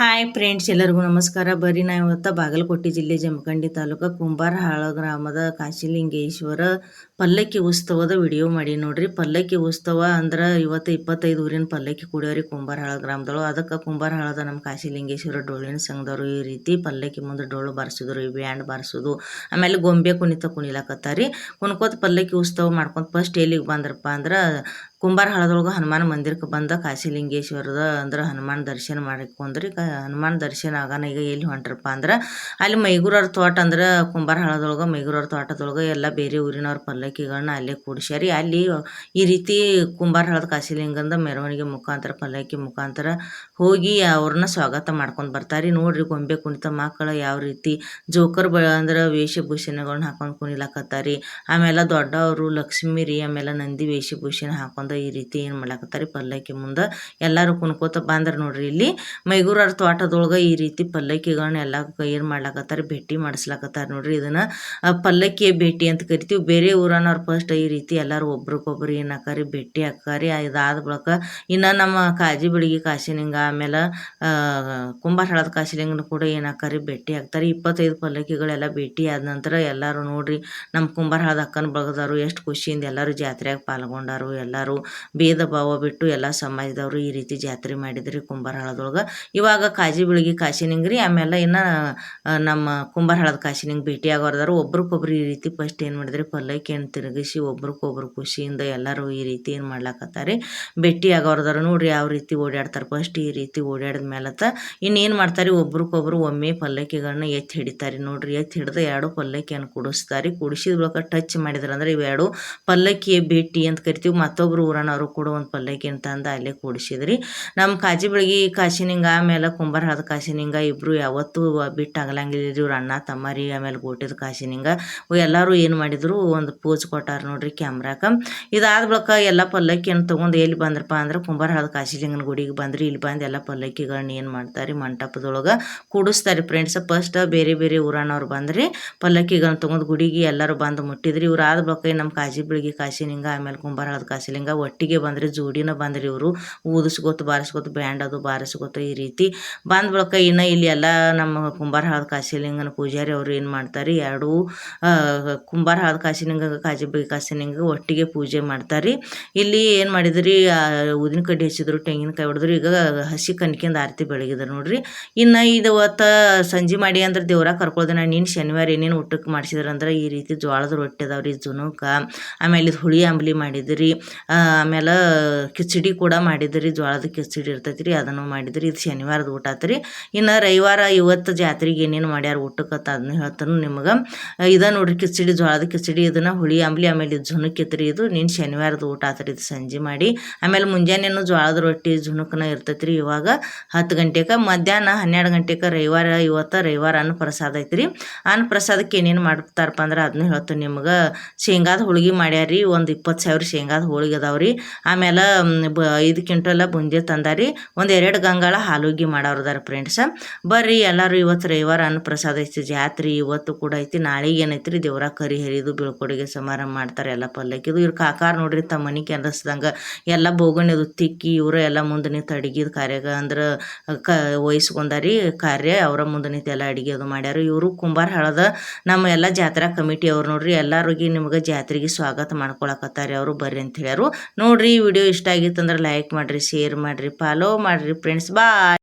Hi friends, ಎಲ್ಲರಿಗೂ ನಮಸ್ಕಾರ. ಬರೀ ನಾವು ಇವತ್ತು ಬಾಗಲಕೋಟೆ ಜಿಲ್ಲೆ ಜಮಖಂಡಿ ತಾಲೂಕು ಕುಂಬಾರಹಾಳ ಗ್ರಾಮದ ಕಾಶಿಲಿಂಗೇಶ್ವರ ಪಲ್ಲಕ್ಕಿ ಉತ್ಸವದ ವಿಡಿಯೋ ಮಾಡಿ ನೋಡ್ರಿ. ಪಲ್ಲಕ್ಕಿ ಉತ್ಸವ ಅಂದ್ರೆ ಇವತ್ತು 25 ಊರಿನ ಪಲ್ಲಕ್ಕಿ ಕುಡಿಯೋರಿ ಕುಂಬಾರಹಾಳ ಗ್ರಾಮದಳು. ಅದಕ್ಕೆ ಕುಂಬಾರಹಾಳದ ನಮ್ಮ ಕಾಶಿಲಿಂಗೇಶ್ವರ ಡೊಳ್ಳಿನ ಸಂಘದವರು ಈ ರೀತಿ ಪಲ್ಲಕ್ಕಿ ಮುಂದೆ ಡೊಳ್ಳು ಬಾರಿಸಿದ್ರು, ಈ ಬ್ಯಾಂಡ್ ಬಾರಿಸೋದು, ಆಮೇಲೆ ಗೊಂಬೆ ಕುಣಿಲಾಕತ್ತಾರಿ. ಕುಣ್ಕೋತ ಪಲ್ಲಕ್ಕಿ ಉತ್ಸವ ಮಾಡ್ಕೊಂತ ಫಸ್ಟ್ ಎಲ್ಲಿಗೆ ಬಂದ್ರಪ್ಪ ಅಂದ್ರೆ ಕುಂಬಾರಹಾಳದೊಳಗೆ ಹನುಮಾನ ಮಂದಿರಕ್ಕೆ ಬಂದ ಕಾಶಿಲಿಂಗೇಶ್ವರದ ಅಂದ್ರೆ ಹನುಮಾನ್ ದರ್ಶನ ಮಾಡಿಕೊಂಡ್ರಿ. ಹನುಮಾನ್ ದರ್ಶನ ಆಗಾನ ಈಗ ಎಲ್ಲಿ ಹೊಂಟ್ರಪ್ಪ ಅಂದ್ರೆ ಅಲ್ಲಿ ಮೈಗೂರವ್ರ ತೋಟ ಅಂದ್ರೆ ಕುಂಬಾರಹಾಳದೊಳಗೆ ಮೈಗೂರವ್ರ ತೋಟದೊಳಗೆ ಎಲ್ಲ ಬೇರೆ ಊರಿನವ್ರ ಪಲ್ಲಕ್ಕಿಗಳನ್ನ ಅಲ್ಲೇ ಕೂಡಿಸ್ಯಾರಿ. ಅಲ್ಲಿ ಈ ರೀತಿ ಕುಂಬಾರಹಾಳದ ಕಾಶಿಲಿಂಗಂದ ಮೆರವಣಿಗೆ ಮುಖಾಂತರ ಪಲ್ಲಕ್ಕಿ ಮುಖಾಂತರ ಹೋಗಿ ಅವ್ರನ್ನ ಸ್ವಾಗತ ಮಾಡ್ಕೊಂಡು ಬರ್ತಾರೆ. ನೋಡ್ರಿ ಗೊಂಬೆ ಕುಣಿತ ಮಕ್ಕಳು ಯಾವ ರೀತಿ ಜೋಕರ್ ಅಂದ್ರೆ ವೇಷಭೂಷಣಗಳನ್ನ ಹಾಕೊಂಡು ಕುಣಿಲಾಕತ್ತಾರಿ. ಆಮೇಲೆ ದೊಡ್ಡವರು ಲಕ್ಷ್ಮೀ ರೀ, ಆಮೇಲೆ ನಂದಿ ವೇಷಭೂಷಣ ಹಾಕೊಂಡು ಈ ರೀತಿ ಏನು ಮಾಡ್ಲಾಕತ್ತಾರಿ ಪಲ್ಲಕ್ಕಿ ಮುಂದೆ ಎಲ್ಲರೂ ಕುಣ್ಕೋತ ಬಂದ್ರೆ ನೋಡ್ರಿ. ಇಲ್ಲಿ ಮೈಗೂರವ್ರ ತೋಟದೊಳಗೆ ಈ ರೀತಿ ಪಲ್ಲಕ್ಕಿಗಳನ್ನ ಎಲ್ಲ ಏನು ಮಾಡ್ಲಾಕತ್ತಾರೆ, ಭೇಟಿ ಮಾಡಿಸ್ಲಾಕತ್ತಾರೆ ನೋಡ್ರಿ. ಇದನ್ನ ಪಲ್ಲಕ್ಕಿ ಭೇಟಿ ಅಂತ ಕರಿತೀವಿ. ಬೇರೆ ಊರನವ್ರು ಫಸ್ಟ್ ಈ ರೀತಿ ಎಲ್ಲರೂ ಒಬ್ರಿಗೊಬ್ರು ಏನು ಹಾಕಾರಿ ಭೇಟಿ ಹಾಕಾರಿ. ಇದಾದ ಬಳಿಕ ಇನ್ನು ನಮ್ಮ ಕಾಜಿ ಬೆಳಗಿ ಕಾಶಿಲಿಂಗ ಆಮೇಲೆ ಕುಂಬಾರಹಾಳದ ಕಾಶಿಲಿಂಗನ ಕೂಡ ಏನು ಹಾಕಾರಿ ಭೇಟಿ ಹಾಕ್ತಾರೆ. 25 ಪಲ್ಲಕ್ಕಿಗಳೆಲ್ಲ ಭೇಟಿ ಆದ ನಂತರ ಎಲ್ಲರೂ ನೋಡ್ರಿ ನಮ್ಮ ಕುಂಬಾರಹಾಳದ ಅಕ್ಕನ ಬಳಗದವರು ಎಷ್ಟು ಖುಷಿಯಿಂದ ಎಲ್ಲರೂ ಜಾತ್ರೆಯಾಗ ಪಾಲ್ಗೊಂಡಾರು. ಎಲ್ಲರೂ ಭೇದ ಭಾವ ಬಿಟ್ಟು ಎಲ್ಲ ಸಮಾಜದವರು ಈ ರೀತಿ ಜಾತ್ರೆ ಮಾಡಿದ್ರಿ ಕುಂಬಾರಹಾಳದೊಳಗೆ. ಇವಾಗ ಕಾಜಿ ಬೆಳಗಿ ಕಾಶಿಲಿಂಗ್ರಿ, ಆಮೇಲೆ ಇನ್ನು ನಮ್ಮ ಕುಂಬಾರಹಾಳದ ಕಾಶಿಲಿಂಗ ಭೇಟಿ ಆಗೋರ್ದಾರು. ಒಬ್ರಿಗೊಬ್ರು ಈ ರೀತಿ ಫಸ್ಟ್ ಏನು ಮಾಡಿದ್ರಿ ಪಲ್ಲಕ್ಕಿಯನ್ನು ತಿರುಗಿಸಿ ಒಬ್ರಿಗೊಬ್ರು ಖುಷಿಯಿಂದ ಎಲ್ಲರೂ ಈ ರೀತಿ ಏನು ಮಾಡ್ಲಾಕತ್ತಾರೆ ಭೇಟಿ ಆಗೋರ್ದಾರು. ನೋಡ್ರಿ ಯಾವ ರೀತಿ ಓಡಾಡ್ತಾರೆ. ಫಸ್ಟ್ ಈ ರೀತಿ ಓಡಾಡಿದ ಮೇಲತ್ತ ಇನ್ನೇನು ಮಾಡ್ತಾರೆ, ಒಬ್ರಿಗೊಬ್ರು ಒಮ್ಮೆ ಪಲ್ಲಕ್ಕಿಗಳನ್ನ ಎತ್ತಿ ಹಿಡಿತಾರೆ ನೋಡ್ರಿ. ಎತ್ತಿ ಹಿಡಿದು 2 ಪಲ್ಲಕ್ಕಿಯನ್ನು ಕೂಡಿಸ್ತಾರೆ. ಕೂಡಿಸಿದ ಬಳಿಕ ಟಚ್ ಮಾಡಿದ್ರೆ ಅಂದ್ರೆ ಇವೆರಡು ಪಲ್ಲಕ್ಕಿಯ ಭೇಟಿ ಅಂತ ಕರಿತೀವಿ. ಮತ್ತೊಬ್ರು ಊರನವರು ಕೂಡ ಒಂದು ಪಲ್ಲಕ್ಕಿಯನ್ನು ತಂದು ಅಲ್ಲೇ ಕೂಡಿಸಿದ್ರಿ. ನಮ್ಮ ಕಾಜಿ ಬೆಳಗಿ ಕಾಶಿಲಿಂಗ ಆಮೇಲೆ ಕುಂಬಾರಹಾಳದ ಕಾಶಿಲಿಂಗ ಇಬ್ಬರು ಯಾವತ್ತೂ ಬಿಟ್ಟಾಗಲಂಗಿಲ್ಲ. ಇವ್ರು ಅಣ್ಣ ತಮ್ಮರಿ. ಆಮೇಲೆ ಗೋಟಿದ ಕಾಶಿಲಿಂಗ ಎಲ್ಲರೂ ಏನು ಮಾಡಿದ್ರು ಒಂದು ಪೋಸ್ ಕೊಟ್ಟಾರ ನೋಡ್ರಿ ಕ್ಯಾಮ್ರಾಕ. ಇದಾದ ಬಳಿಕ ಎಲ್ಲ ಪಲ್ಲಕ್ಕಿಯನ್ನು ತೊಗೊಂಡು ಎಲ್ಲಿ ಬಂದ್ರಪ್ಪ ಅಂದ್ರೆ ಕುಂಬಾರಹಾಳದ ಕಾಶಿಲಿಂಗನ ಗುಡಿಗೆ ಬಂದ್ರಿ. ಇಲ್ಲಿ ಬಂದು ಎಲ್ಲ ಪಲ್ಲಕ್ಕಿಗಳನ್ನ ಏನು ಮಾಡ್ತಾರೆ ಮಂಟಪದೊಳಗೆ ಕೂಡಿಸ್ತಾರೆ ಫ್ರೆಂಡ್ಸ್. ಫಸ್ಟ್ ಬೇರೆ ಬೇರೆ ಊರನವ್ರು ಬಂದ್ರಿ ಪಲ್ಲಕ್ಕಿಗಳನ್ನ ತೊಗೊಂಡು ಗುಡಿಗೆ ಎಲ್ಲರೂ ಬಂದು ಮುಟ್ಟಿದ್ರಿ. ಇವ್ರು ಆದ ಬಳಿಕ ನಮ್ಮ ಕಾಜಿ ಬೆಳಗಿ ಕಾಶಿಲಿಂಗ ಆಮೇಲೆ ಕುಂಬಾರಹಾಳದ ಕಾಶಿಲಿಂಗ ಒಟ್ಟಿಗೆ ಬಂದ್ರಿ, ಜೋಡಿನ ಬಂದ್ರಿ. ಇವರು ಊದಿಸ್ಕೊತ ಬಾರಿಸ್ಕೊತ ಬ್ಯಾಂಡ್ ಅದು ಬಾರಿಸ್ಕೊತ ಈ ರೀತಿ ಬಂದ ಬಳಿಕ ಇನ್ನು ಇಲ್ಲಿ ಎಲ್ಲ ನಮ್ಮ ಕುಂಬಾರಹಾಳದ ಕಾಶಿಲಿಂಗನ ಪೂಜಾರಿ ಅವರು ಏನು ಮಾಡ್ತಾರೆ, ಎರಡೂ ಕುಂಬಾರಹಾಳದ ಕಾಶಿಲಿಂಗ ಕಾಜಿ ಬೆಳಗಿ ಕಾಶಿಲಿಂಗ ಒಟ್ಟಿಗೆ ಪೂಜೆ ಮಾಡ್ತಾರೆ. ಇಲ್ಲಿ ಏನು ಮಾಡಿದ್ರಿ ಊದಿನ ಕಡ್ಡಿ ಹಚ್ಚಿದ್ರು, ತೆಂಗಿನಕಾಯಿ ಹೊಡೆದ್ರು. ಈಗ ಹಸಿ ಕನ್ಕಿಂದ ಆರತಿ ಬೆಳಗಿದ್ರು ನೋಡ್ರಿ. ಇನ್ನು ಇದು ಹೊತ್ತು ಸಂಜೆ ಮಾಡಿ ಅಂದ್ರೆ ದೇವ್ರಾಗ ಕರ್ಕೊಳ್ದೆ ನೀನು ಶನಿವಾರ ಏನೇನು ಊಟಕ್ಕೆ ಮಾಡಿಸಿದ್ರಂದ್ರೆ ಈ ರೀತಿ ಜೋಳದ ರೊಟ್ಟಿ ಅದಾವ್ರಿ, ಜುನುಕ, ಆಮೇಲೆ ಇದು ಹುಳಿ ಅಂಬ್ಲಿ ಮಾಡಿದ್ರಿ, ಆಮೇಲೆ ಕಿಚಡಿ ಕೂಡ ಮಾಡಿದ್ರಿ. ಜೋಳದ ಕಿಚಡಿ ಇರ್ತೈತಿ ರೀ, ಅದನ್ನು ಮಾಡಿದ್ರಿ. ಇದು ಶನಿವಾರದ ಊಟ ಆತ್ರಿ. ಇನ್ನು ರವಿವಾರ ಇವತ್ತು ಜಾತ್ರೆಗೆ ಏನೇನು ಮಾಡ್ಯಾರ ಊಟಕ್ಕೆ ಅದನ್ನು ಹೇಳ್ತಾನು ನಿಮ್ಗೆ. ಇದ ನೋಡ್ರಿ ಕಿಚಡಿ, ಜೋಳದ ಕಿಚಡಿ, ಇದನ್ನು ಹುಳಿ ಅಂಬ್ಲಿ, ಆಮೇಲೆ ಇದು ಜುನುಕಿತ್ರಿ. ಇದು ನೀನು ಶನಿವಾರದ ಊಟ ಆತ್ರಿ. ಇದು ಸಂಜೆ ಮಾಡಿ ಆಮೇಲೆ ಮುಂಜಾನೆನೂ ಜೋಳದ ರೊಟ್ಟಿ ಜುನುಕನ ಇರ್ತೈತಿ ರೀ. ಇವಾಗ 10 ಗಂಟೆಗೆ, ಮಧ್ಯಾಹ್ನ 12 ಗಂಟೆಗೆ ರವಿವಾರ. ಇವತ್ತು ರವಿವಾರ ಅನ್ನ ಪ್ರಸಾದ ಐತ್ರಿ. ಅನ್ನ ಪ್ರಸಾದಕ್ಕೆ ಏನೇನು ಮಾಡ್ತಾರಪ್ಪ ಅಂದ್ರೆ ಅದನ್ನು ಹೇಳ್ತೀನಿ ನಿಮ್ಗೆ. ಶೇಂಗಾದ ಹೋಳಿಗೆ ಮಾಡ್ಯಾರಿ, ಒಂದು 20,000 ಶೇಂಗಾದ ಹೋಳಿಗೆ ಅದಾವ್ರಿ. ಆಮೇಲೆ 5 ಕ್ವಿಂಟಲ್ ಬುಂದಿ ತಂದಾರಿ. ಒಂದು 2 ಗಂಗಾಳ ಹಾಲುಗ್ಗಿ ಮಾಡೋರ್ದಾರ ಫ್ರೆಂಡ್ಸ. ಬರ್ರಿ ಎಲ್ಲರೂ ಇವತ್ತು ರವಿವಾರ ಅನ್ನ ಪ್ರಸಾದ ಐತಿ. ಜಾತ್ರೆ ಇವತ್ತು ಕೂಡ ಐತಿ. ನಾಳೆಗೆ ಏನೈತ್ರಿ ದೇವ್ರ ಕರಿ ಹರಿದು ಬೀಳ್ಕೊಡುಗೆ ಸಮಾರಂಭ ಮಾಡ್ತಾರೆ ಎಲ್ಲ ಪಲ್ಲಕ್ಕಿದು. ಇವ್ರು ಕಾಕಾರ ನೋಡ್ರಿ ತಮ್ಮ ಮನೆ ಕೆಂದಸ್ದಂಗೆ ಎಲ್ಲ ಬೋಗಣಿದು ತಿಕ್ಕಿ ಇವರು ಎಲ್ಲ ಮುಂದೆ ನಿಂತು ಅಡಿಗೆದ ಕಾರ್ಯಾಗ ಅಂದ್ರೆ ವಹಿಸ್ಕೊಂಡಾರಿ ಕಾರ್ಯ. ಅವರ ಮುಂದೆ ನಿಂತು ಎಲ್ಲ ಅಡಿಗೆ ಅದು ಮಾಡ್ಯಾರ. ಇವರು ಕುಂಬಾರಹಾಳದ ನಮ್ಮ ಎಲ್ಲ ಜಾತ್ರಾ ಕಮಿಟಿ ಅವ್ರು ನೋಡ್ರಿ. ಎಲ್ಲರಿಗೆ ನಿಮ್ಗೆ ಜಾತ್ರೆಗೆ ಸ್ವಾಗತ ಮಾಡ್ಕೊಳಕತ್ತಾರೆ ಅವರು, ಬರ್ರಿ ಅಂತ ಹೇಳ್ಯಾರು ನೋಡ್ರಿ. ಈ ವಿಡಿಯೋ ಇಷ್ಟ ಆಗಿತ್ತು ಅಂದ್ರೆ ಲೈಕ್ ಮಾಡಿರಿ, ಶೇರ್ ಮಾಡಿರಿ, ಫಾಲೋ ಮಾಡಿರಿ ಫ್ರೆಂಡ್ಸ್. ಬಾಯ್.